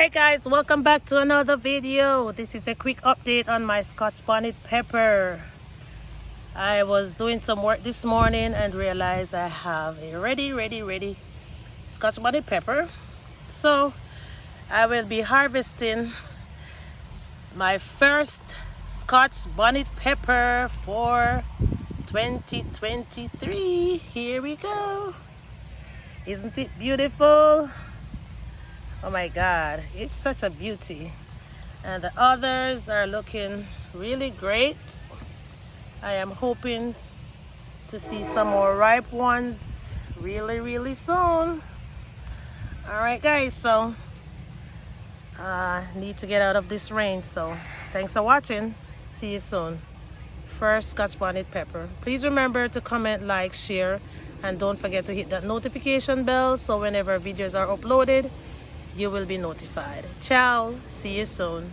Hey guys, welcome back to another video. This is a quick update on my Scotch bonnet pepper. I was doing some work this morning and realized I have a ready Scotch bonnet pepper. So I will be harvesting my first Scotch bonnet pepper for 2023. Here we go. Isn't it beautiful? Oh my God, it's such a beauty. And the others are looking really great. I am hoping to see some more ripe ones really soon. All right guys, so need to get out of this rain, so thanks for watching. See you soon. First Scotch bonnet pepper. Please remember to comment, like, share, and don't forget to hit that notification bell so whenever videos are uploaded you will be notified. Ciao, see you soon.